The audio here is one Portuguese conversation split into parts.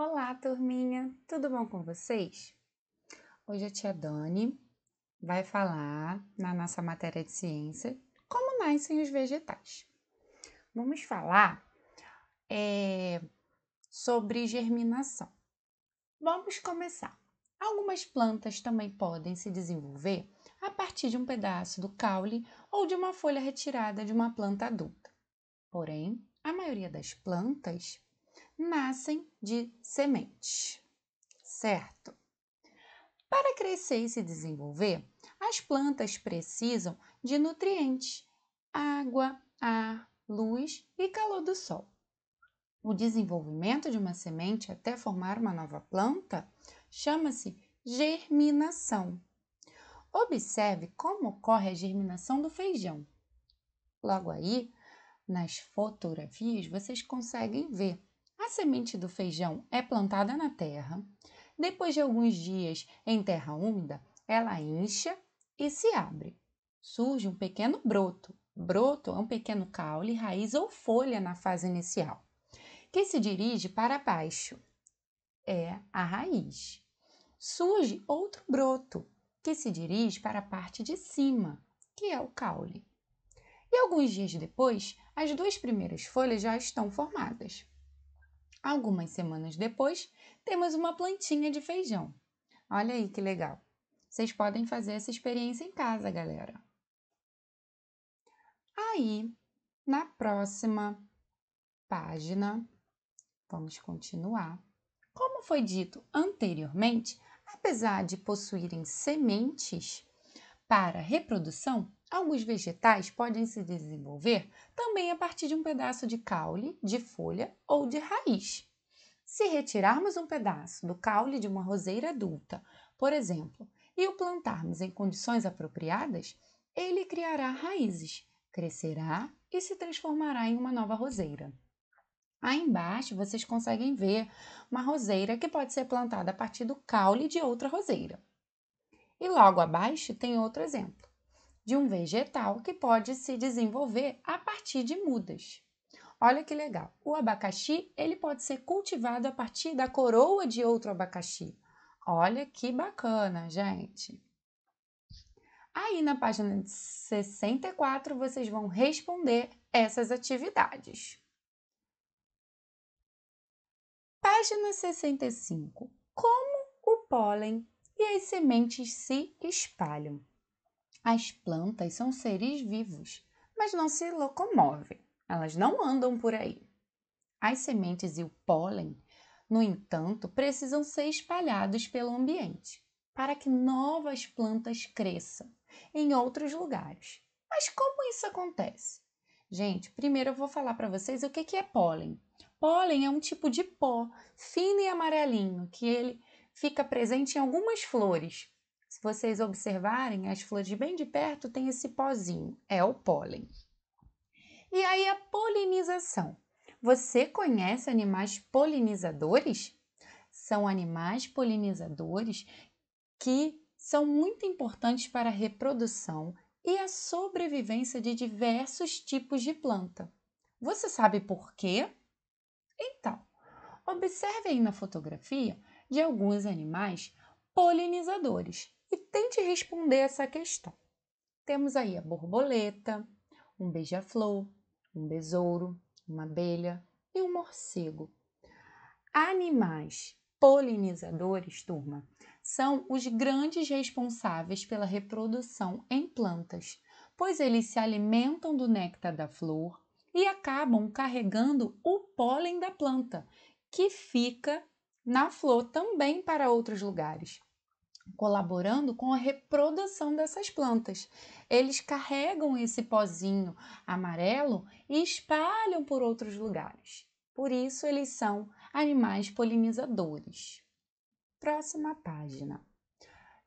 Olá, turminha! Tudo bom com vocês? Hoje a tia Dani vai falar na nossa matéria de ciência como nascem os vegetais. Vamos falar sobre germinação. Vamos começar. Algumas plantas também podem se desenvolver a partir de um pedaço do caule ou de uma folha retirada de uma planta adulta. Porém, a maioria das plantas nascem de sementes, certo? Para crescer e se desenvolver, as plantas precisam de nutrientes, água, ar, luz e calor do sol. O desenvolvimento de uma semente até formar uma nova planta chama-se germinação. Observe como ocorre a germinação do feijão. Logo aí, nas fotografias, vocês conseguem ver. A semente do feijão é plantada na terra. Depois de alguns dias em terra úmida, ela incha e se abre. Surge um pequeno broto. Broto é um pequeno caule, raiz ou folha na fase inicial, que se dirige para baixo. É a raiz. Surge outro broto, que se dirige para a parte de cima, que é o caule. E alguns dias depois, as duas primeiras folhas já estão formadas. Algumas semanas depois, temos uma plantinha de feijão. Olha aí que legal! Vocês podem fazer essa experiência em casa, galera. Aí, na próxima página, vamos continuar. Como foi dito anteriormente, apesar de possuírem sementes para reprodução, alguns vegetais podem se desenvolver também a partir de um pedaço de caule, de folha ou de raiz. Se retirarmos um pedaço do caule de uma roseira adulta, por exemplo, e o plantarmos em condições apropriadas, ele criará raízes, crescerá e se transformará em uma nova roseira. Aí embaixo vocês conseguem ver uma roseira que pode ser plantada a partir do caule de outra roseira. E logo abaixo tem outro exemplo de um vegetal que pode se desenvolver a partir de mudas. Olha que legal! O abacaxi, ele pode ser cultivado a partir da coroa de outro abacaxi. Olha que bacana, gente! Aí na página 64 vocês vão responder essas atividades. Página 65. Como o pólen e as sementes se espalham? As plantas são seres vivos, mas não se locomovem. Elas não andam por aí. As sementes e o pólen, no entanto, precisam ser espalhados pelo ambiente para que novas plantas cresçam em outros lugares. Mas como isso acontece? Gente, primeiro eu vou falar para vocês o que é pólen. Pólen é um tipo de pó fino e amarelinho que ele fica presente em algumas flores. Se vocês observarem, as flores bem de perto têm esse pozinho, é o pólen. E aí a polinização. Você conhece animais polinizadores? São animais polinizadores que são muito importantes para a reprodução e a sobrevivência de diversos tipos de planta. Você sabe por quê? Então, observe aí na fotografia de alguns animais polinizadores e tente responder essa questão. Temos aí a borboleta, um beija-flor, um besouro, uma abelha e um morcego. Animais polinizadores, turma, são os grandes responsáveis pela reprodução em plantas, pois eles se alimentam do néctar da flor e acabam carregando o pólen da planta, que fica na flor também para outros lugares, colaborando com a reprodução dessas plantas. Eles carregam esse pozinho amarelo e espalham por outros lugares. Por isso, eles são animais polinizadores. Próxima página.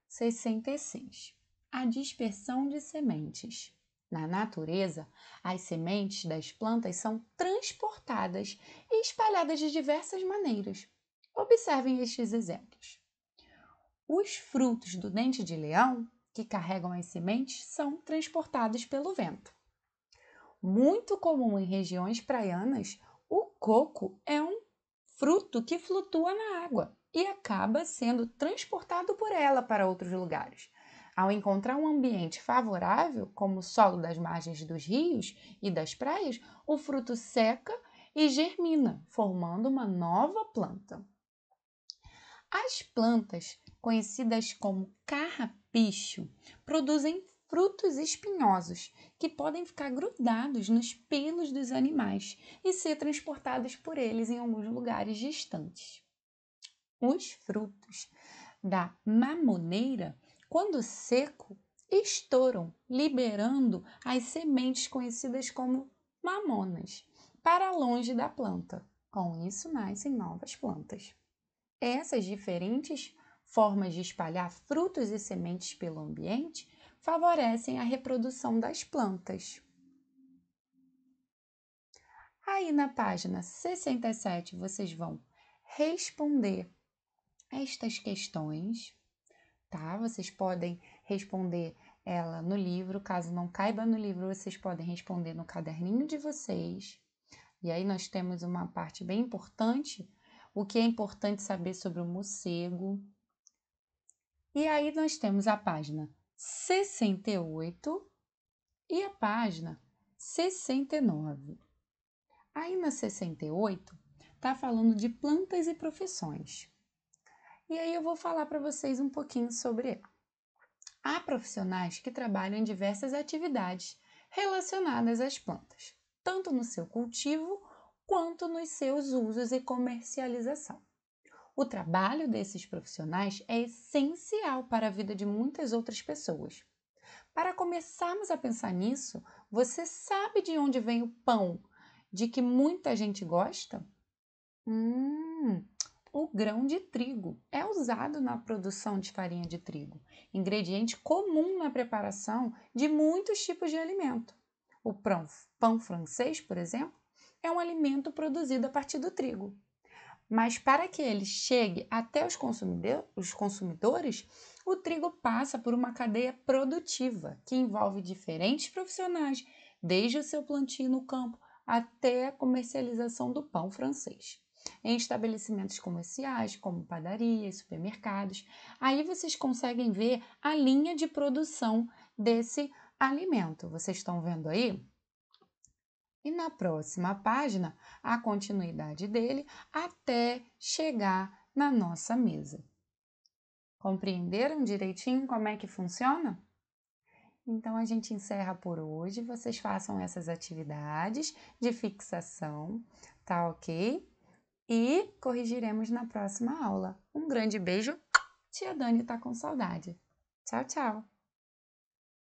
66. A dispersão de sementes. Na natureza, as sementes das plantas são transportadas e espalhadas de diversas maneiras. Observem estes exemplos. Os frutos do dente de leão, que carregam as sementes, são transportados pelo vento. Muito comum em regiões praianas, o coco é um fruto que flutua na água e acaba sendo transportado por ela para outros lugares. Ao encontrar um ambiente favorável, como o solo das margens dos rios e das praias, o fruto seca e germina, formando uma nova planta. As plantas, conhecidas como carrapicho, produzem frutos espinhosos que podem ficar grudados nos pelos dos animais e ser transportados por eles em alguns lugares distantes. Os frutos da mamoneira, quando seco, estouram, liberando as sementes conhecidas como mamonas para longe da planta. Com isso, nascem novas plantas. Essas diferentes formas de espalhar frutos e sementes pelo ambiente favorecem a reprodução das plantas. Aí na página 67 vocês vão responder estas questões, tá? Vocês podem responder ela no livro, caso não caiba no livro, vocês podem responder no caderninho de vocês. E aí nós temos uma parte bem importante, o que é importante saber sobre o morcego. E aí nós temos a página 68 e a página 69. Aí na 68 está falando de plantas e profissões. E aí eu vou falar para vocês um pouquinho sobre ela. Há profissionais que trabalham em diversas atividades relacionadas às plantas, tanto no seu cultivo quanto nos seus usos e comercialização. O trabalho desses profissionais é essencial para a vida de muitas outras pessoas. Para começarmos a pensar nisso, você sabe de onde vem o pão de que muita gente gosta? O grão de trigo é usado na produção de farinha de trigo, ingrediente comum na preparação de muitos tipos de alimento. O pão francês, por exemplo, é um alimento produzido a partir do trigo. Mas para que ele chegue até os consumidores, o trigo passa por uma cadeia produtiva que envolve diferentes profissionais, desde o seu plantio no campo até a comercialização do pão francês. Em estabelecimentos comerciais, como padarias, supermercados, aí vocês conseguem ver a linha de produção desse alimento. Vocês estão vendo aí? E na próxima página, a continuidade dele até chegar na nossa mesa. Compreenderam direitinho como é que funciona? Então, a gente encerra por hoje. Vocês façam essas atividades de fixação, tá ok? E corrigiremos na próxima aula. Um grande beijo. Tia Dani tá com saudade. Tchau, tchau!